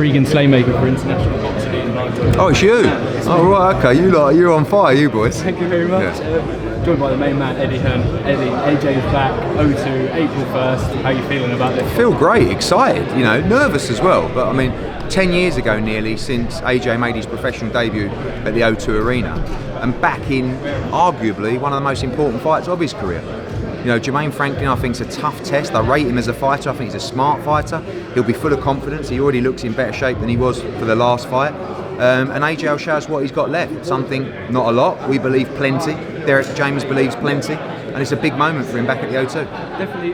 Regan Slaymaker for International Boxing in Ryder. Oh, it's you? Oh, right, okay. You're on fire, you boys. Thank you very much. Yeah. Joined by the main man, Eddie Hearn. Eddie, AJ's back, O2, April 1st. How are you feeling about this? I feel great, excited, nervous as well. But I mean, 10 years ago nearly since AJ made his professional debut at the O2 Arena, and back in arguably one of the most important fights of his career. Jermaine Franklin, I think, is a tough test. I rate him as a fighter. I think he's a smart fighter. He'll be full of confidence. He already looks in better shape than he was for the last fight. And AJ will show us what he's got left. Something, not a lot. We believe plenty. Derek James believes plenty. And it's a big moment for him back at the O2. Definitely.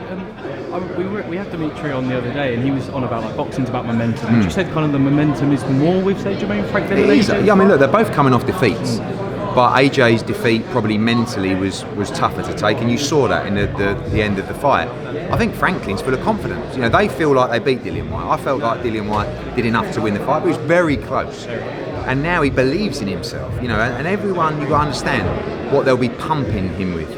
We had Dimitri on the other day, and he was on about boxing's about momentum. Would you say kind of the momentum is more with, say, Jermaine Franklin? It is. Yeah, I mean, look, they're both coming off defeats. But AJ's defeat probably mentally was tougher to take, and you saw that in the end of the fight. I think Franklin's full of confidence. They feel like they beat Dillian Whyte. I felt like Dillian Whyte did enough to win the fight, but it was very close. And now he believes in himself. And everyone, you've got to understand what they'll be pumping him with,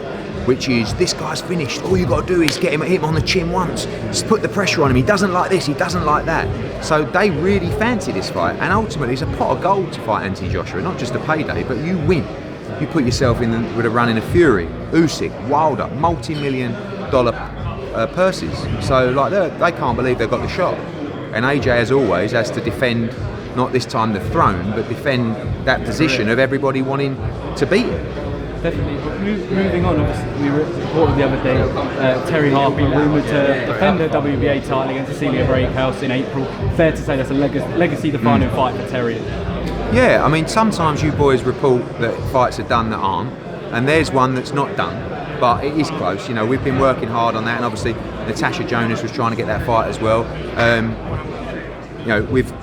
which is, this guy's finished. All you've got to do is hit him on the chin once. Just put the pressure on him. He doesn't like this, he doesn't like that. So they really fancy this fight, and ultimately it's a pot of gold to fight Anthony Joshua, not just a payday, but you win. You put yourself with a run in a Fury, Usyk, Wilder, multi-million-dollar purses. So they can't believe they've got the shot. And AJ, as always, has to defend, not this time the throne, but defend that position of everybody wanting to beat him. Definitely. Moving on, obviously, we reported the other day, Terri Harper rumoured to defend her WBA title against Cecilia Breakhus in April. Fair to say that's a legacy-defining fight for Terri. Yeah, I mean, sometimes you boys report that fights are done that aren't, and there's one that's not done, but it is close. We've been working hard on that, and obviously Natasha Jonas was trying to get that fight as well. We've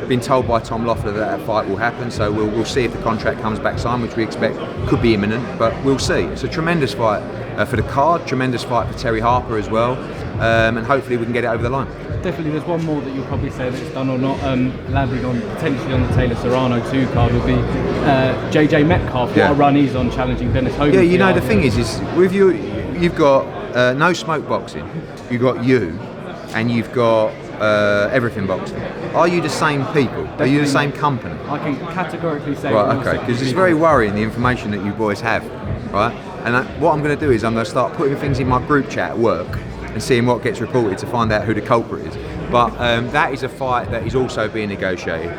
been told by Tom Loeffler that fight will happen, so we'll see if the contract comes back signed, which we expect could be imminent, but we'll see. It's a tremendous fight for the card, tremendous fight for Terri Harper as well, and hopefully we can get it over the line. Definitely, there's one more that you'll probably say that it's done or not, landing potentially on the Taylor Serrano2 card would be JJ Metcalf. What a run he's on, challenging Dennis Hogan. Yeah, the thing is with you, you've got No Smoke Boxing, you've got you, and you've got Everything Boxing. Are you the same people? Definitely. Are you the same company? I can categorically say. Right, okay, because it's very worrying, the information that you boys have, right? And what I'm going to do is I'm going to start putting things in my group chat at work and seeing what gets reported to find out who the culprit is. But that is a fight that is also being negotiated.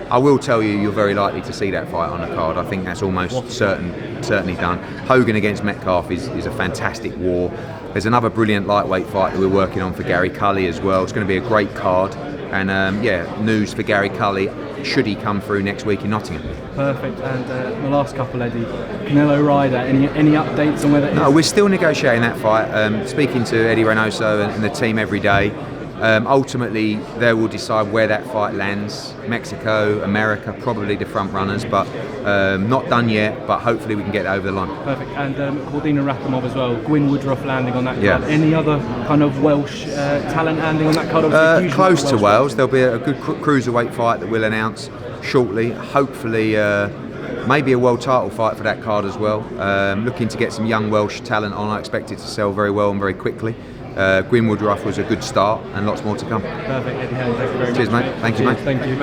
I will tell you, you're very likely to see that fight on the card. I think that's almost certainly done. Hogan against Metcalf is a fantastic war. There's another brilliant lightweight fight that we're working on for Gary Cully as well. It's going to be a great card. And news for Gary Cully, should he come through next week in Nottingham. Perfect. And the last couple, Eddie, Canelo Ryder, any updates on where that is? No, we're still negotiating that fight. Speaking to Eddie Reynoso and the team every day. Ultimately, they will decide where that fight lands. Mexico, America, probably the front runners, but not done yet. But hopefully we can get it over the line. Perfect. And Cordina Rakhimov as well. Gwyn Woodruff landing on that card. Any other kind of Welsh talent landing on that card? Close to Wales. There'll be a good cruiserweight fight that we'll announce shortly. Hopefully, maybe a world title fight for that card as well. Looking to get some young Welsh talent on. I expect it to sell very well and very quickly. Gwyn Woodruff was a good start, and lots more to come. Perfect, Eddie Hearn, thank you very much. Cheers, mate. Thank you, mate. Thank you.